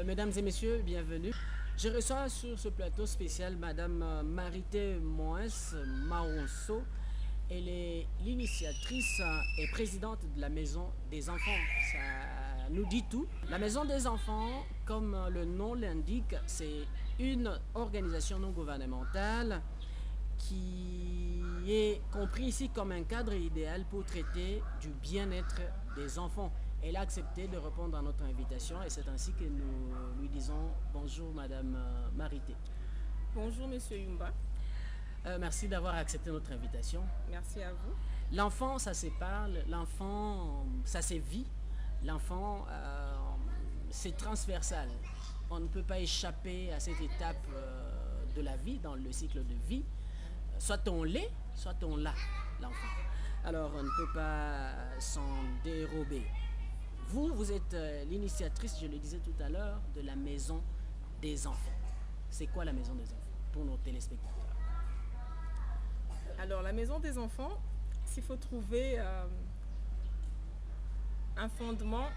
Mesdames et messieurs, bienvenue. Je reçois sur ce plateau spécial Madame Marité Moens Maronceau. Elle est l'initiatrice et présidente de la Maison des Enfants. Ça nous dit tout. La Maison des Enfants, comme le nom l'indique, c'est une organisation non gouvernementale qui est compris ici comme un cadre idéal pour traiter du bien-être des enfants. Elle a accepté de répondre à notre invitation et c'est ainsi que nous lui disons bonjour Madame Marité. Bonjour Monsieur Yumba. Merci d'avoir accepté notre invitation. Merci à vous. L'enfant, ça se parle, l'enfant, ça se vit, l'enfant, c'est transversal. On ne peut pas échapper à cette étape de la vie, dans le cycle de vie. Soit on l'est, soit on l'a, l'enfant. Alors on ne peut pas s'en dérober. Vous êtes l'initiatrice, je le disais tout à l'heure, de la Maison des Enfants. C'est quoi la Maison des Enfants pour nos téléspectateurs? Alors la Maison des Enfants, s'il faut trouver un fondement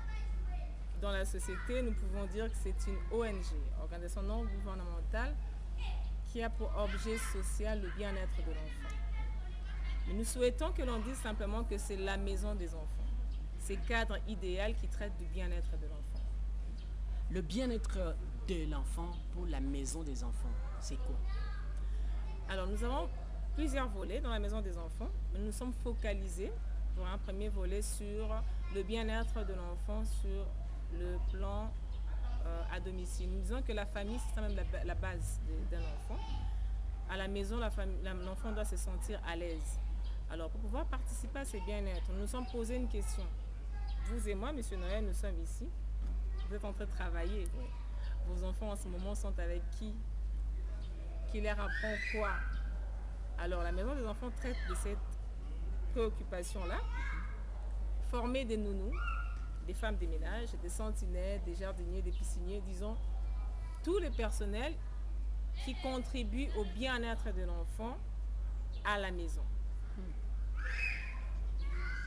dans la société, nous pouvons dire que c'est une ONG, organisation non gouvernementale, qui a pour objet social le bien-être de l'enfant. Mais nous souhaitons que l'on dise simplement que c'est la Maison des Enfants. C'est le cadre idéal qui traite du bien-être de l'enfant. Le bien-être de l'enfant pour la Maison des Enfants, c'est quoi? Alors nous avons plusieurs volets dans la Maison des Enfants. Nous nous sommes focalisés pour un premier volet sur le bien-être de l'enfant sur le plan à domicile. Nous disons que la famille, c'est même la base d'un enfant. À la maison, l'enfant doit se sentir à l'aise. Alors, pour pouvoir participer à ce bien-être, nous nous sommes posé une question. Vous et moi, Monsieur Noël, nous sommes ici. Vous êtes en train de travailler. Vos enfants, en ce moment, sont avec qui? Qui leur apprend quoi? Alors, la Maison des Enfants traite de cette préoccupation-là. Former des nounous, des femmes des ménages, des sentinelles, des jardiniers, des pisciniers, disons, tous les personnels qui contribuent au bien-être de l'enfant à la maison.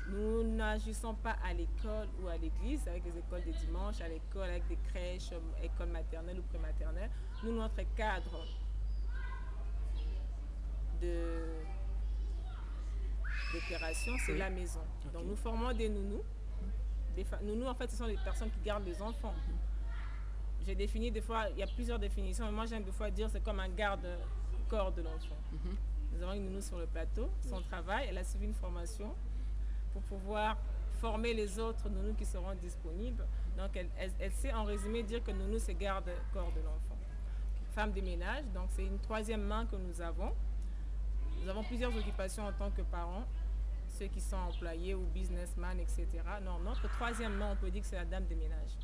Nous n'agissons pas à l'école ou à l'église, avec les écoles des dimanches, à l'école avec des crèches, écoles maternelles ou prématernelles. Nous, notre cadre d'opération, c'est la maison. Okay. Donc nous formons des nounous. Nounous, en fait, ce sont les personnes qui gardent les enfants. J'ai défini des fois, il y a plusieurs définitions, mais moi j'aime des fois dire c'est comme un garde-corps de l'enfant. Nous avons une nounou sur le plateau, son travail, elle a suivi une formation pour pouvoir former les autres nounous qui seront disponibles. Donc elle sait en résumé dire que nounou c'est garde-corps de l'enfant. Femme de ménage, donc c'est une troisième main que nous avons. Nous avons plusieurs occupations en tant que parents, ceux qui sont employés ou businessmen, etc. Non, notre troisième main, on peut dire que c'est la dame de ménage,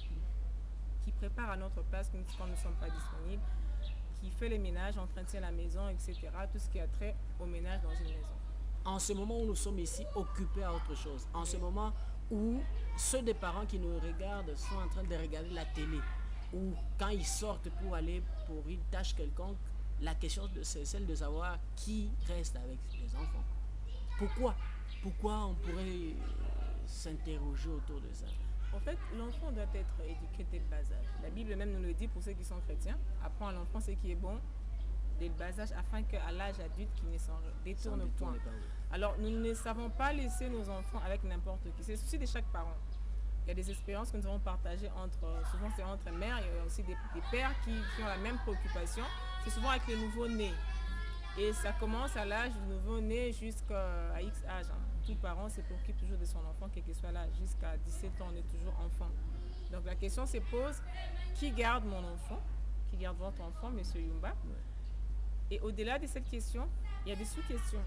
qui prépare à notre place quand nous ne sommes pas disponibles, qui fait les ménages, entretient la maison, etc. Tout ce qui a trait au ménage dans une maison. En ce moment où nous sommes ici occupés à autre chose, en ce moment où ceux des parents qui nous regardent sont en train de regarder la télé, ou quand ils sortent pour aller pour une tâche quelconque, la question c'est celle de savoir qui reste avec les enfants. Pourquoi on pourrait s'interroger autour de ça? En fait, l'enfant doit être éduqué dès le bas âge. La Bible même nous le dit pour ceux qui sont chrétiens. Apprends à l'enfant ce qui est bon dès le bas âge afin qu'à l'âge adulte, qu'il ne s'en détourne point. Alors, nous ne savons pas laisser nos enfants avec n'importe qui. C'est le souci de chaque parent. Il y a des expériences que nous avons partagées souvent c'est entre mères, il y a aussi des pères qui ont la même préoccupation. C'est souvent avec les nouveau-nés. Et ça commence à l'âge du nouveau-né jusqu'à X âge. Tout parent se préoccupe toujours de son enfant, quel que soit l'âge. Jusqu'à 17 ans, on est toujours enfant. Donc la question se pose, qui garde mon enfant? Qui garde votre enfant, Monsieur Yumba? Et au-delà de cette question, il y a des sous-questions.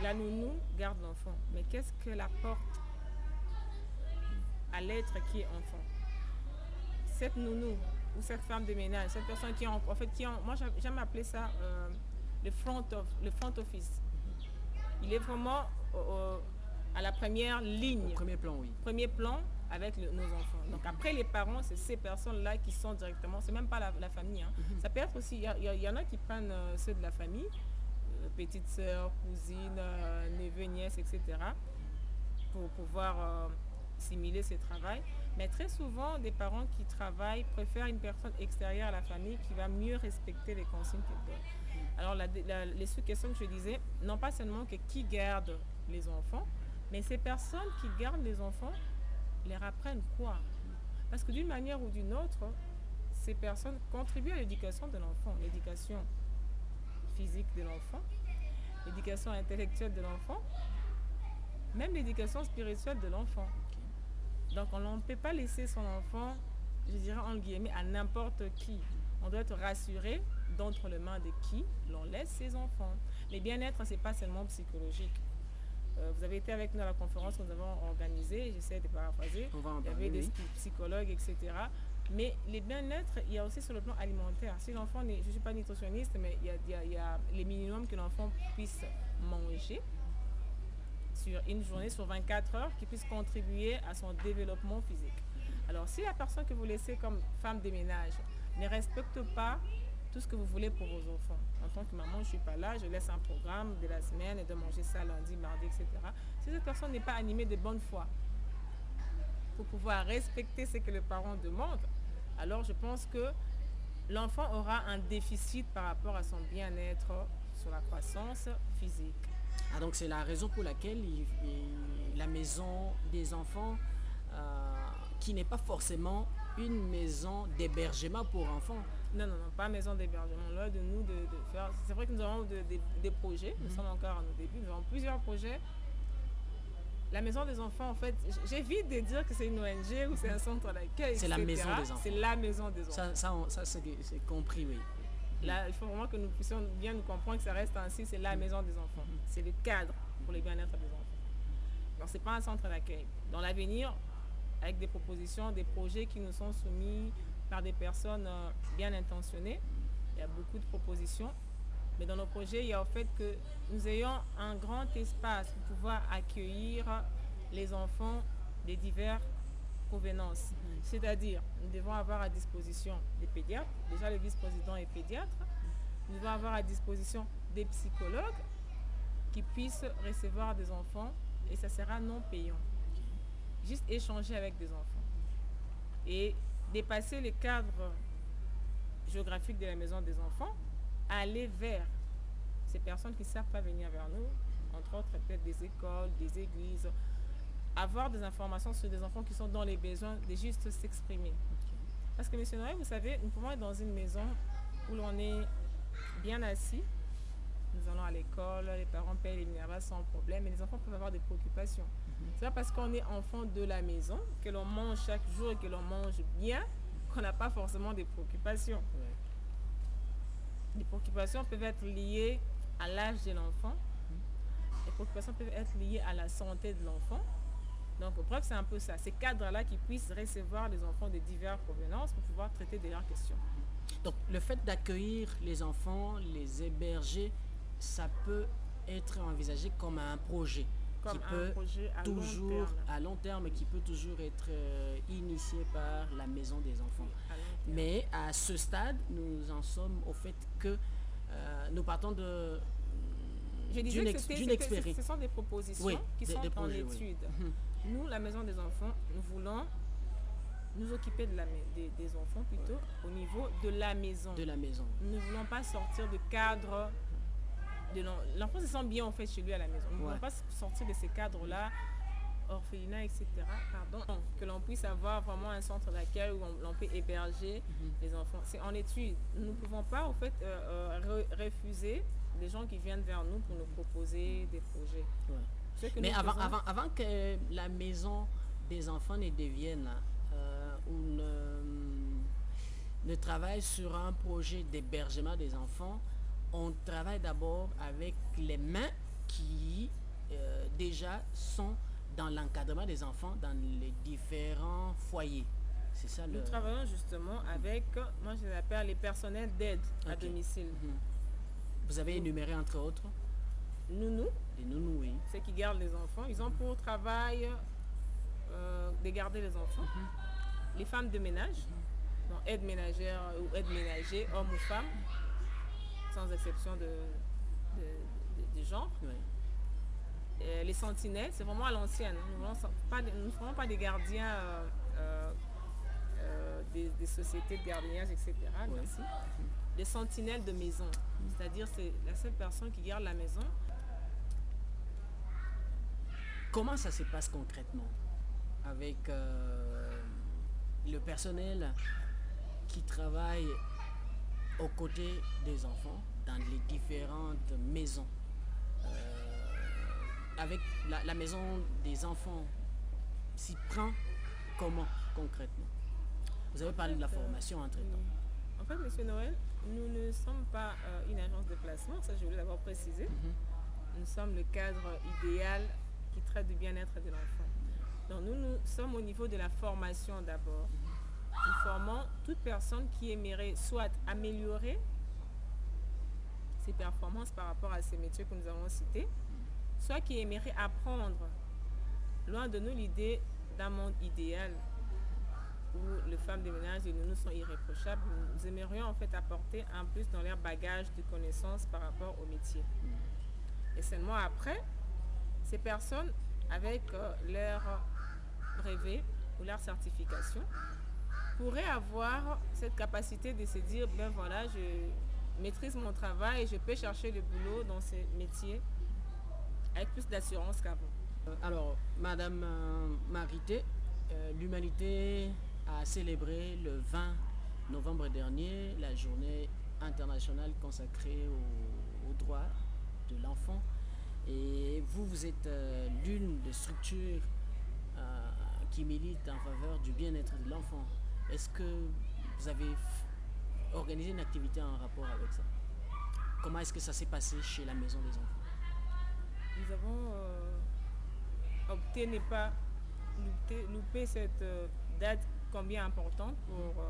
La nounou garde l'enfant, mais qu'est-ce qu'elle apporte à l'être qui est enfant? Cette nounou ou cette femme de ménage, cette personne qui moi j'aime appeler ça le front office. Il est vraiment à la première ligne. Au premier plan, oui. Premier plan avec nos enfants. Donc après les parents, c'est ces personnes-là qui sont directement, c'est même pas la famille. Ça peut être aussi, il y en a qui prennent ceux de la famille, petite sœur, cousine, neveu, nièce, etc. pour pouvoir simuler ce travail. Mais très souvent, des parents qui travaillent préfèrent une personne extérieure à la famille qui va mieux respecter les consignes qu'ils donnent. Alors, les sous-questions que je disais, non pas seulement que qui garde les enfants, mais ces personnes qui gardent les enfants leur apprennent quoi? Parce que d'une manière ou d'une autre, ces personnes contribuent à l'éducation de l'enfant, l'éducation physique de l'enfant, l'éducation intellectuelle de l'enfant, même l'éducation spirituelle de l'enfant. Donc on ne peut pas laisser son enfant, je dirais en guillemets, à n'importe qui. On doit être rassuré d'entre les mains de qui l'on laisse ses enfants. Mais bien-être, ce n'est pas seulement psychologique. Vous avez été avec nous à la conférence que nous avons organisée, j'essaie de paraphraser. Il y avait des psychologues, etc. Mais les bien-être, il y a aussi sur le plan alimentaire. Si l'enfant, je ne suis pas nutritionniste, mais il y a les minimums que l'enfant puisse manger sur une journée, sur 24 heures, qui puisse contribuer à son développement physique. Alors si la personne que vous laissez comme femme de ménage ne respecte pas tout ce que vous voulez pour vos enfants, en tant que maman, je ne suis pas là, je laisse un programme de la semaine et de manger ça lundi, mardi, etc. Si cette personne n'est pas animée de bonne foi pour pouvoir respecter ce que le parent demande, alors je pense que l'enfant aura un déficit par rapport à son bien-être sur la croissance physique. Ah, donc c'est la raison pour laquelle la maison des enfants, qui n'est pas forcément une maison d'hébergement pour enfants. Non, pas maison d'hébergement. Loin de nous de faire. C'est vrai que nous avons des projets, nous sommes encore à nos débuts, nous avons plusieurs projets. La maison des enfants, en fait, j'évite de dire que c'est une ONG ou c'est un centre d'accueil. C'est la maison des enfants. C'est la maison des enfants. Ça c'est compris, oui. Là, il faut vraiment que nous puissions bien nous comprendre que ça reste ainsi, c'est la maison des enfants. C'est le cadre pour le bien-être des enfants. Donc, ce n'est pas un centre d'accueil. Dans l'avenir, avec des propositions, des projets qui nous sont soumis par des personnes bien intentionnées, il y a beaucoup de propositions. Mais dans nos projets, il y a au fait que nous ayons un grand espace pour pouvoir accueillir les enfants des diverses provenances. C'est-à-dire, nous devons avoir à disposition des pédiatres. Déjà, le vice-président est pédiatre. Nous devons avoir à disposition des psychologues qui puissent recevoir des enfants et ça sera non payant. Juste échanger avec des enfants. Et dépasser les cadres géographiques de la maison des enfants, aller vers ces personnes qui ne savent pas venir vers nous, entre autres peut-être des écoles, des églises, avoir des informations sur des enfants qui sont dans les besoins de juste s'exprimer. Parce que, monsieur Noël, vous savez, nous pouvons être dans une maison où l'on est bien assis, nous allons à l'école, les parents payent les minervas sans problème, mais les enfants peuvent avoir des préoccupations. C'est pas parce qu'on est enfant de la maison, que l'on mange chaque jour et que l'on mange bien, qu'on n'a pas forcément des préoccupations. Les préoccupations peuvent être liées à l'âge de l'enfant. Les préoccupations peuvent être liées à la santé de l'enfant. Donc, bref, c'est un peu ça. Ces cadres-là qui puissent recevoir les enfants de diverses provenances pour pouvoir traiter de leurs questions. Donc, le fait d'accueillir les enfants, les héberger, ça peut être envisagé comme un projet. Comme qui peut projet à long terme, qui peut toujours être initié par la maison des enfants. Mais à ce stade, nous en sommes au fait que nous partons d'une expérience. Ce sont des propositions qui sont en étude. Nous, la maison des enfants, nous voulons nous occuper des enfants plutôt au niveau de la maison. De la maison. Nous ne voulons pas sortir de cadre. L'enfant se sent bien en fait chez lui à la maison. Nous ne voulons pas sortir de ces cadres-là, orphelinat, etc. Pardon, que l'on puisse avoir vraiment un centre d'accueil où l'on peut héberger les enfants. C'est en étude. Nous ne pouvons pas en fait refuser les gens qui viennent vers nous pour nous proposer des projets. Mais avant que la maison des enfants ne devienne ou ne travaille sur un projet d'hébergement des enfants, on travaille d'abord avec les mains qui déjà sont dans l'encadrement des enfants dans les différents foyers. C'est ça. Nous travaillons justement avec, moi je les appelle les personnels d'aide à domicile. Vous avez énuméré entre autres Nounous. Les nounous, oui. Ceux qui gardent les enfants. Ils ont pour travail de garder les enfants. Les femmes de ménage, donc aide ménagère ou aide ménager, homme ou femme, sans exception de genre. les sentinelles, c'est vraiment à l'ancienne. Nous ne ferons pas des gardiens des sociétés de gardiennage, etc. Oui. Merci. Des sentinelles de maison. C'est-à-dire c'est la seule personne qui garde la maison. Comment ça se passe concrètement avec le personnel qui travaille aux côtés des enfants dans les différentes maisons? Avec la maison des enfants s'y prend comment concrètement? Vous avez parlé de la formation entre-temps. En fait, Monsieur Noël, nous ne sommes pas une agence de placement, ça je voulais d'abord préciser. Nous sommes le cadre idéal qui traite du bien-être de l'enfant. Donc nous sommes au niveau de la formation d'abord. Nous formons toute personne qui aimerait soit améliorer ses performances par rapport à ces métiers que nous avons cités, soit qui aimerait apprendre. Loin de nous l'idée d'un monde idéal où les femmes de ménage et nous sont irréprochables. Nous aimerions en fait apporter un plus dans leur bagage de connaissances par rapport au métier. Et seulement après, ces personnes, avec leur brevet ou leur certification, pourraient avoir cette capacité de se dire, ben voilà, je maîtrise mon travail et je peux chercher le boulot dans ces métiers avec plus d'assurance qu'avant. Alors, Madame Marité, l'humanité a célébré le 20 novembre dernier la journée internationale consacrée aux droits de l'enfant. Et vous êtes l'une des structures qui milite en faveur du bien-être de l'enfant. Est-ce que vous avez organisé une activité en rapport avec ça? Comment est-ce que ça s'est passé chez la Maison des enfants? Nous avons opté ne pas louper cette date combien importante pour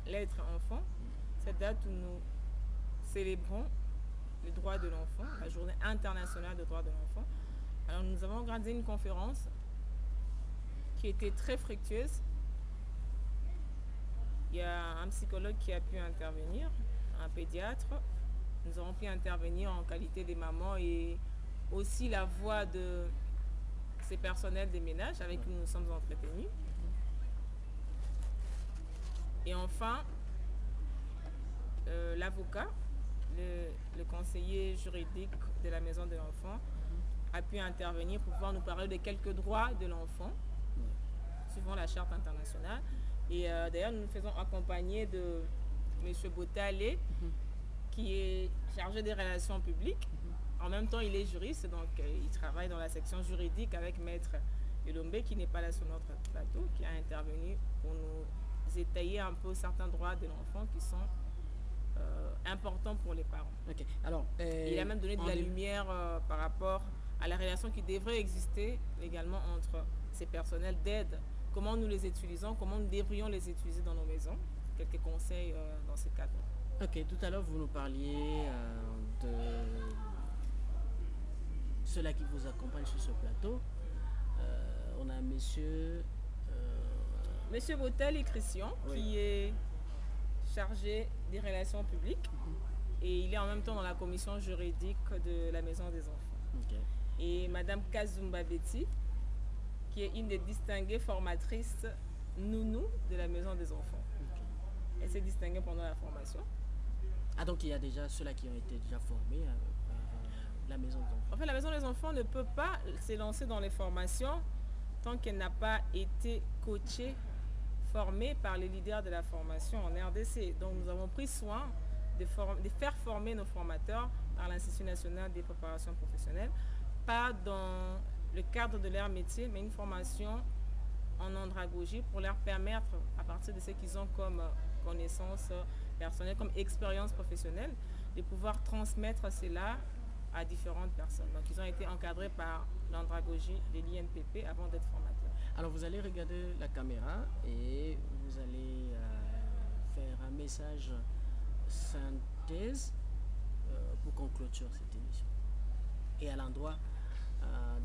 l'être enfant. Cette date où nous célébrons les droits de l'enfant, la journée internationale des droits de l'enfant. Alors nous avons organisé une conférence qui était très fructueuse. Il y a un psychologue qui a pu intervenir, un pédiatre. Nous avons pu intervenir en qualité de maman et aussi la voix de ces personnels des ménages avec qui nous nous sommes entretenus. Et enfin, l'avocat, le conseiller juridique de la maison de l'enfant a pu intervenir pour pouvoir nous parler de quelques droits de l'enfant, suivant la charte internationale. Et d'ailleurs, nous nous faisons accompagner de M. Botale, qui est chargé des relations publiques. En même temps, il est juriste, donc il travaille dans la section juridique avec Maître Elombe, qui n'est pas là sur notre plateau, qui a intervenu pour nous étayer un peu certains droits de l'enfant qui sont importants pour les parents. Okay. Alors, il a même donné de la lumière par rapport à la relation qui devrait exister également entre ces personnels d'aide. Comment nous les utilisons, comment nous devrions les utiliser dans nos maisons. Quelques conseils dans ce cadre. Ok, tout à l'heure vous nous parliez de ceux-là qui vous accompagnent sur ce plateau. On a monsieur Botel et Christian, oui, qui est chargé des relations publiques et il est en même temps dans la commission juridique de la maison des enfants. Okay. Et madame Kazumba Betty, qui est une des distinguées formatrices nounou de la maison des enfants. Okay. Elle s'est distinguée pendant la formation. Ah, donc il y a déjà ceux-là qui ont été déjà formés par la maison des enfants. En fait, la maison des enfants ne peut pas s'élancer dans les formations tant qu'elle n'a pas été coachée, formée par les leaders de la formation en RDC. Donc nous avons pris soin de faire former nos formateurs par l'Institut national des préparations professionnelles, pas dans le cadre de leur métier, mais une formation en andragogie pour leur permettre, à partir de ce qu'ils ont comme connaissances personnelles, comme expérience professionnelle, de pouvoir transmettre cela à différentes personnes. Donc ils ont été encadrés par l'andragogie de l'INPP avant d'être formateurs. Alors vous allez regarder la caméra et vous allez faire un message synthèse pour qu'on clôture cette émission. Et à l'endroit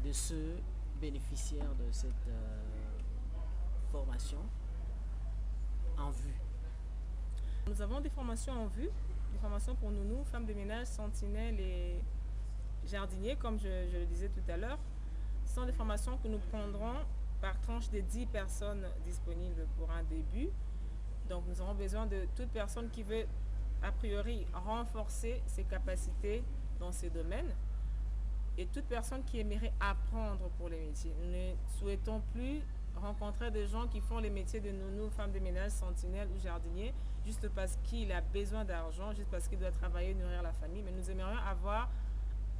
de ceux bénéficiaires de cette formation en vue. Nous avons des formations en vue, des formations pour nounous, femmes de ménage, sentinelles et jardiniers, comme je le disais tout à l'heure. Ce sont des formations que nous prendrons par tranche de 10 personnes disponibles pour un début. Donc nous aurons besoin de toute personne qui veut a priori renforcer ses capacités dans ces domaines et toute personne qui aimerait apprendre pour les métiers. Nous ne souhaitons plus rencontrer des gens qui font les métiers de nounou, femmes de ménage, sentinelles ou jardiniers juste parce qu'il a besoin d'argent, juste parce qu'il doit travailler, nourrir la famille, mais nous aimerions avoir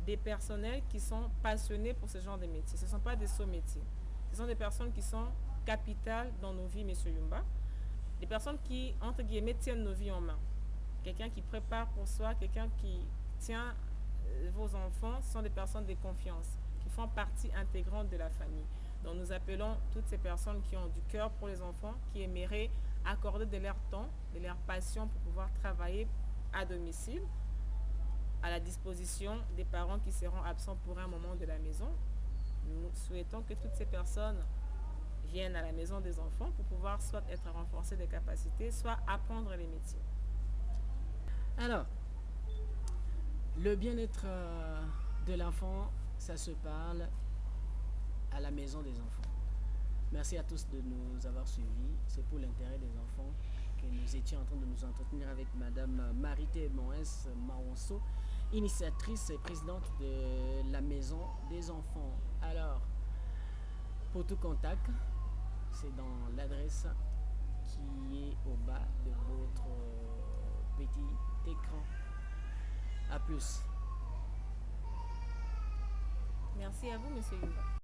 des personnels qui sont passionnés pour ce genre de métiers. Ce ne sont pas des sauts métiers. Ce sont des personnes qui sont capitales dans nos vies, M. Yumba. Des personnes qui, entre guillemets, tiennent nos vies en main. Quelqu'un qui prépare pour soi, quelqu'un qui tient vos enfants, ce sont des personnes de confiance, qui font partie intégrante de la famille. Donc nous appelons toutes ces personnes qui ont du cœur pour les enfants, qui aimeraient accorder de leur temps, de leur passion pour pouvoir travailler à domicile, à la disposition des parents qui seront absents pour un moment de la maison. Nous souhaitons que toutes ces personnes viennent à la maison des enfants pour pouvoir soit être renforcées des capacités, soit apprendre les métiers. Alors, le bien-être de l'enfant, ça se parle à la maison des enfants. Merci à tous de nous avoir suivis. C'est pour l'intérêt des enfants que nous étions en train de nous entretenir avec Madame Marité Moens Maronso, initiatrice et présidente de la maison des enfants. Alors, pour tout contact, c'est dans l'adresse qui est au bas de votre petit écran. A plus. Merci à vous, Monsieur Yumba.